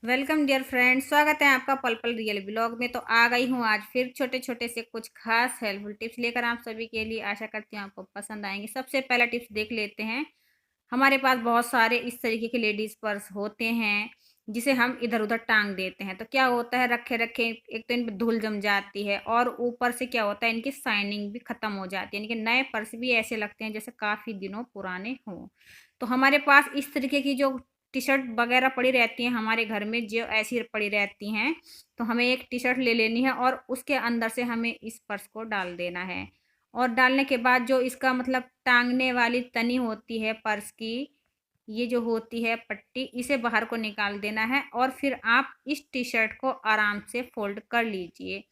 Welcome dear friend, स्वागत है आपका पल पल रियल ब्लॉग में। तो आ गई हूँ आज फिर छोटे छोटे से कुछ खास हेल्पफुल टिप्स लेकर आप सभी के लिए। आशा करती हूँ आपको पसंद आएंगे। सबसे पहला टिप्स देख लेते हैं। हमारे पास बहुत सारे इस तरीके के लेडीज पर्स होते हैं जिसे हम इधर उधर टांग देते हैं। तो क्या होता है, रखे रखे एक तो इन पर धूल जम जाती है और ऊपर से क्या होता है, इनकी शाइनिंग भी खत्म हो जाती है। यानी कि नए पर्स भी ऐसे लगते हैं जैसे काफ़ी दिनों पुराने हों। तो हमारे पास इस तरीके की जो टी शर्ट वगैरह पड़ी रहती हैं हमारे घर में, जो ऐसी पड़ी रहती हैं, तो हमें एक टी शर्ट ले लेनी है और उसके अंदर से हमें इस पर्स को डाल देना है। और डालने के बाद जो इसका मतलब टांगने वाली तनी होती है पर्स की, ये जो होती है पट्टी, इसे बाहर को निकाल देना है और फिर आप इस टी शर्ट को आराम से फोल्ड कर लीजिए।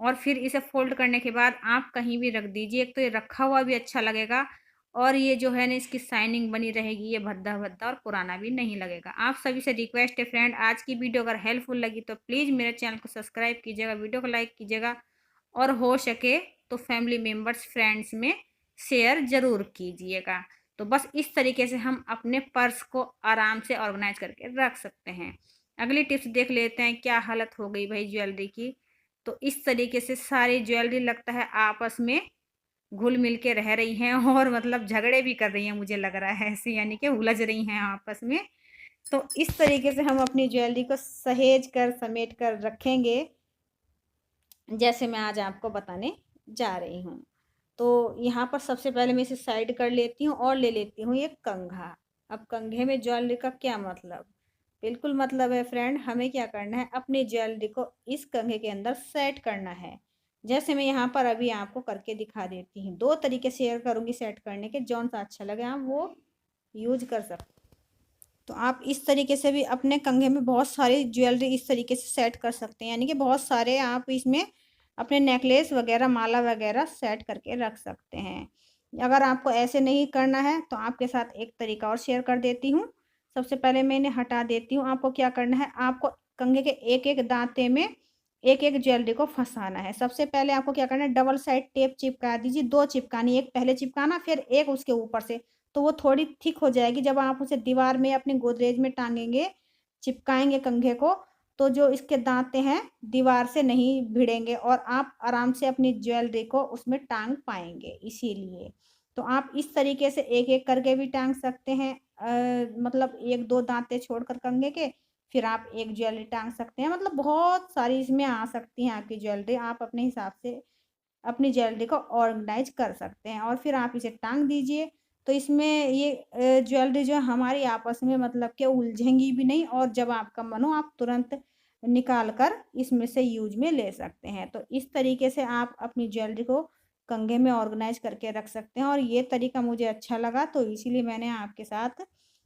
और फिर इसे फोल्ड करने के बाद आप कहीं भी रख दीजिए। एक तो ये रखा हुआ भी अच्छा लगेगा और ये जो है ना, इसकी शाइनिंग बनी रहेगी, ये भद्दा भद्दा और पुराना भी नहीं लगेगा। आप सभी से रिक्वेस्ट है फ्रेंड, आज की वीडियो अगर हेल्पफुल लगी तो प्लीज़ मेरे चैनल को सब्सक्राइब कीजिएगा, वीडियो को लाइक कीजिएगा और हो सके तो फैमिली मेम्बर्स फ्रेंड्स में शेयर ज़रूर कीजिएगा। तो बस इस तरीके से हम अपने पर्स को आराम से ऑर्गेनाइज करके रख सकते हैं। अगली टिप्स देख लेते हैं। क्या हालत हो गई भाई ज्वेलरी की। तो इस तरीके से सारी ज्वेलरी लगता है आपस में घुल मिल के रह रही हैं और मतलब झगड़े भी कर रही हैं, मुझे लग रहा है ऐसे, यानी कि उलझ रही हैं आपस में। तो इस तरीके से हम अपनी ज्वेलरी को सहेज कर समेट कर रखेंगे, जैसे मैं आज आपको बताने जा रही हूँ। तो यहाँ पर सबसे पहले मैं इसे साइड कर लेती हूँ और ले लेती हूँ ये कंघा। अब कंघे में ज्वेलरी का क्या मतलब, बिल्कुल मतलब है फ्रेंड, हमें क्या करना है, अपनी ज्वेलरी को इस कंघे के अंदर सेट करना है। जैसे मैं यहाँ पर अभी आपको करके दिखा देती हूँ। दो तरीके शेयर करूँगी सेट करने के, जौन सा अच्छा लगे आप वो यूज कर सकते। तो आप इस तरीके से भी अपने कंघे में बहुत सारी ज्वेलरी इस तरीके से सेट कर सकते हैं, यानी कि बहुत सारे आप इसमें अपने नेकलेस वगैरह, माला वगैरह सेट करके रख सकते हैं। अगर आपको ऐसे नहीं करना है तो आपके साथ एक तरीका और शेयर कर देती हूँ। सबसे पहले मैं इन्हें हटा देती हूँ। आपको क्या करना है, आपको कंघे के एक एक दांते में एक एक ज्वेलरी को फंसाना है। सबसे पहले आपको क्या करना है, डबल साइड टेप चिपका दीजिए। दो चिपकानी, एक पहले चिपकाना फिर एक उसके ऊपर से, तो वो थोड़ी थिक हो जाएगी। जब आप उसे दीवार में अपने गोदरेज में टांगेंगे, चिपकाएंगे कंघे को, तो जो इसके दांते हैं दीवार से नहीं भिड़ेंगे और आप आराम से अपनी ज्वेलरी को उसमें टांग पाएंगे। इसीलिए तो आप इस तरीके से एक एक करके भी टांग सकते हैं। मतलब एक दो दांते छोड़कर कंघे के, फिर आप एक ज्वेलरी टांग सकते हैं। मतलब बहुत सारी इसमें आ सकती हैं आपकी ज्वेलरी। आप अपने हिसाब से अपनी ज्वेलरी को ऑर्गेनाइज कर सकते हैं और फिर आप इसे टांग दीजिए। तो इसमें ये ज्वेलरी जो है हमारी आपस में मतलब कि उलझेंगी भी नहीं, और जब आपका मन हो आप तुरंत निकाल कर इसमें से यूज में ले सकते हैं। तो इस तरीके से आप अपनी ज्वेलरी को कंघे में ऑर्गेनाइज करके रख सकते हैं और ये तरीका मुझे अच्छा लगा, तो इसीलिए मैंने आपके साथ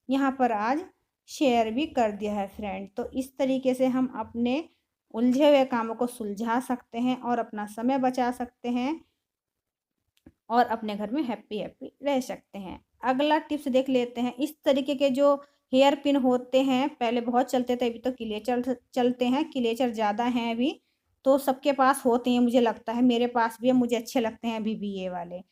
यहाँ पर आज शेयर भी कर दिया है फ्रेंड। तो इस तरीके से हम अपने उलझे हुए कामों को सुलझा सकते हैं और अपना समय बचा सकते हैं और अपने घर में हैप्पी हैप्पी रह सकते हैं। अगला टिप्स देख लेते हैं। इस तरीके के जो हेयर पिन होते हैं, पहले बहुत चलते थे, अभी तो क्लेचर चलते हैं। क्लेचर ज़्यादा हैं अभी, तो सबके पास होते हैं मुझे लगता है, मेरे पास भी है, मुझे अच्छे लगते हैं अभी भी ये वाले।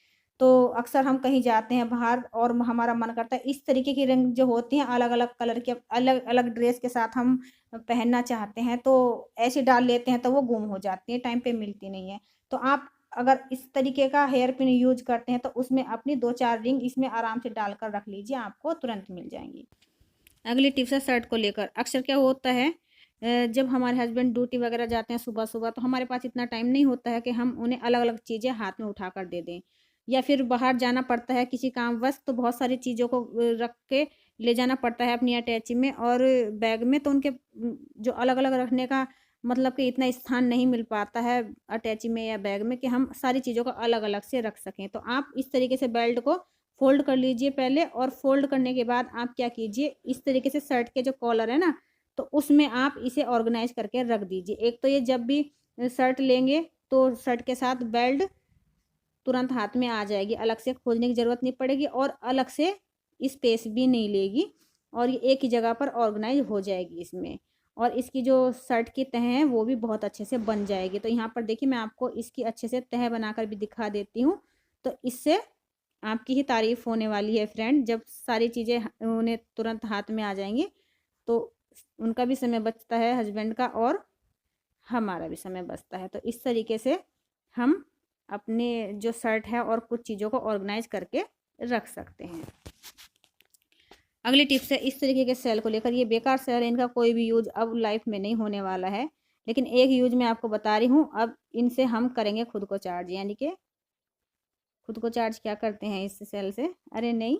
तो अक्सर हम कहीं जाते हैं बाहर और हमारा मन करता है इस तरीके की रिंग जो होती हैं अलग अलग कलर के, अलग अलग ड्रेस के साथ हम पहनना चाहते हैं, तो ऐसे डाल लेते हैं तो वो गुम हो जाती है, टाइम पे मिलती नहीं है। तो आप अगर इस तरीके का हेयर पिन यूज करते हैं तो उसमें अपनी 2-4 रिंग इसमें आराम से डालकर रख लीजिए, आपको तुरंत मिल जाएंगी। अगली टिप्स है शर्ट को लेकर। अक्सर क्या होता है, जब हमारे हस्बैंड ड्यूटी वगैरह जाते हैं सुबह सुबह, तो हमारे पास इतना टाइम नहीं होता है कि हम उन्हें अलग अलग चीज़ें हाथ में उठा कर दे दें, या फिर बाहर जाना पड़ता है किसी कामवश, तो बहुत सारी चीज़ों को रख के ले जाना पड़ता है अपनी अटैची में और बैग में। तो उनके जो अलग अलग रखने का मतलब कि इतना स्थान नहीं मिल पाता है अटैची में या बैग में कि हम सारी चीज़ों को अलग अलग से रख सकें। तो आप इस तरीके से बेल्ट को फ़ोल्ड कर लीजिए पहले, और फ़ोल्ड करने के बाद आप क्या कीजिए, इस तरीके से शर्ट के जो कॉलर है ना, तो उसमें आप इसे ऑर्गेनाइज करके रख दीजिए। एक तो ये जब भी शर्ट लेंगे तो शर्ट के साथ बेल्ट तुरंत हाथ में आ जाएगी, अलग से खोजने की ज़रूरत नहीं पड़ेगी और अलग से स्पेस भी नहीं लेगी, और ये एक ही जगह पर ऑर्गेनाइज हो जाएगी इसमें। और इसकी जो शर्ट की तह है वो भी बहुत अच्छे से बन जाएगी। तो यहाँ पर देखिए, मैं आपको इसकी अच्छे से तह बनाकर भी दिखा देती हूँ। तो इससे आपकी ही तारीफ़ होने वाली है फ्रेंड, जब सारी चीज़ें उन्हें तुरंत हाथ में आ जाएंगी। तो उनका भी समय बचता है, हस्बैंड का, और हमारा भी समय बचता है। तो इस तरीके से हम अपने जो शर्ट है और कुछ चीज़ों को ऑर्गेनाइज करके रख सकते हैं। अगली टिप्स है इस तरीके के सेल को लेकर। ये बेकार सेल है, इनका कोई भी यूज अब लाइफ में नहीं होने वाला है, लेकिन एक यूज मैं आपको बता रही हूँ। अब इनसे हम करेंगे खुद को चार्ज, यानी कि खुद को चार्ज क्या करते हैं इस सेल से, अरे नहीं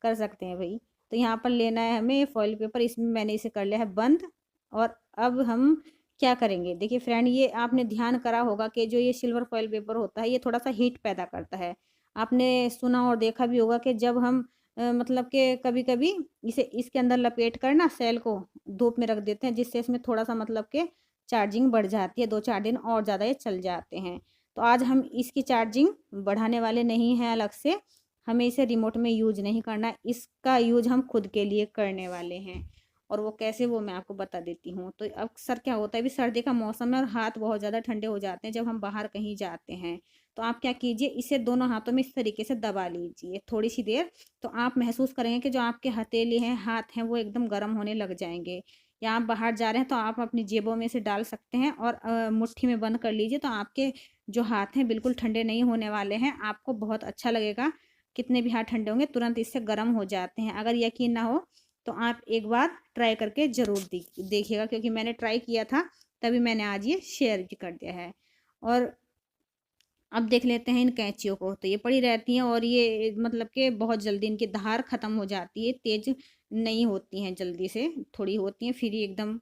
कर सकते हैं भाई। तो यहाँ पर लेना है हमें फॉइल पेपर, इसमें मैंने इसे कर लिया है बंद। और अब हम क्या करेंगे, देखिए फ्रेंड, ये आपने ध्यान करा होगा कि जो ये सिल्वर फॉइल पेपर होता है ये थोड़ा सा हीट पैदा करता है। आपने सुना और देखा भी होगा कि जब हम मतलब कि कभी कभी इसे इसके अंदर लपेट कर ना सेल को धूप में रख देते हैं, जिससे इसमें थोड़ा सा मतलब कि चार्जिंग बढ़ जाती है, 2-4 दिन और ज़्यादा ये चल जाते हैं। तो आज हम इसकी चार्जिंग बढ़ाने वाले नहीं हैं अलग से, हमें इसे रिमोट में यूज नहीं करना है, इसका यूज हम खुद के लिए करने वाले हैं। और वो कैसे, वो मैं आपको बता देती हूँ। तो अक्सर क्या होता है, अभी सर्दी का मौसम है और हाथ बहुत ज़्यादा ठंडे हो जाते हैं जब हम बाहर कहीं जाते हैं। तो आप क्या कीजिए, इसे दोनों हाथों में इस तरीके से दबा लीजिए थोड़ी सी देर। तो आप महसूस करेंगे कि जो आपके हथेली हैं, हाथ हैं, वो एकदम गर्म होने लग जाएंगे। या आप बाहर जा रहे हैं तो आप अपनी जेबों में से डाल सकते हैं और मुट्ठी में बंद कर लीजिए, तो आपके जो हाथ हैं बिल्कुल ठंडे नहीं होने वाले हैं। आपको बहुत अच्छा लगेगा, कितने भी हाथ ठंडे होंगे तुरंत इससे गर्म हो जाते हैं। अगर यकीन ना हो तो आप एक बार ट्राई करके ज़रूर देखिएगा, क्योंकि मैंने ट्राई किया था तभी मैंने आज ये शेयर भी कर दिया है। और अब देख लेते हैं इन कैंचियों को। तो ये पड़ी रहती हैं और ये मतलब कि बहुत जल्दी इनकी धार ख़त्म हो जाती है, तेज़ नहीं होती हैं, जल्दी से थोड़ी होती हैं, फिर ये एकदम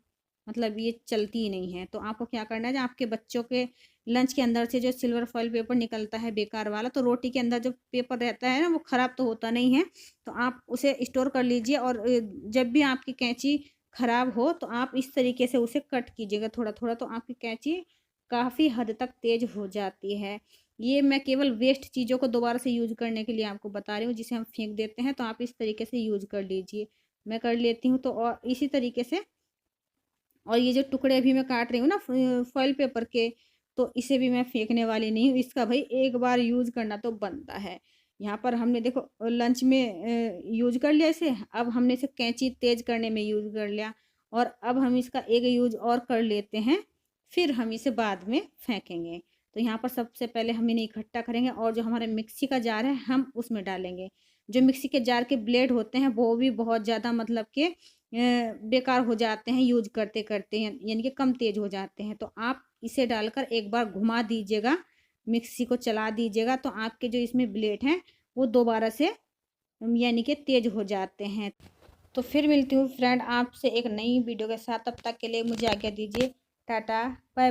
मतलब ये चलती ही नहीं है। तो आपको क्या करना है, जो आपके बच्चों के लंच के अंदर से जो सिल्वर फॉइल पेपर निकलता है बेकार वाला, तो रोटी के अंदर जो पेपर रहता है ना वो ख़राब तो होता नहीं है, तो आप उसे स्टोर कर लीजिए। और जब भी आपकी कैंची ख़राब हो तो आप इस तरीके से उसे कट कीजिएगा थोड़ा थोड़ा, तो आपकी कैंची काफ़ी हद तक तेज़ हो जाती है। ये मैं केवल वेस्ट चीज़ों को दोबारा से यूज़ करने के लिए आपको बता रही हूँ, जिसे हम फेंक देते हैं, तो आप इस तरीके से यूज़ कर लीजिए। मैं कर लेती हूँ तो, और इसी तरीके से। और ये जो टुकड़े अभी मैं काट रही हूँ ना फॉइल पेपर के, तो इसे भी मैं फेंकने वाली नहीं हूँ, इसका भाई एक बार यूज़ करना तो बनता है। यहाँ पर हमने देखो लंच में यूज़ कर लिया इसे, अब हमने इसे कैंची तेज़ करने में यूज़ कर लिया, और अब हम इसका एक यूज़ और कर लेते हैं, फिर हम इसे बाद में फेंकेंगे। तो यहाँ पर सबसे पहले हम इन्हें इकट्ठा करेंगे और जो हमारे मिक्सी का जार है हम उसमें डालेंगे। जो मिक्सी के जार के ब्लेड होते हैं वो भी बहुत ज़्यादा मतलब कि बेकार हो जाते हैं यूज करते करते हैं, यानी कि कम तेज हो जाते हैं। तो आप इसे डालकर एक बार घुमा दीजिएगा, मिक्सी को चला दीजिएगा, तो आपके जो इसमें ब्लेड हैं वो दोबारा से यानी कि तेज हो जाते हैं। तो फिर मिलती हूँ फ्रेंड आपसे एक नई वीडियो के साथ, तब तक के लिए मुझे आज्ञा दीजिए। Tata bye.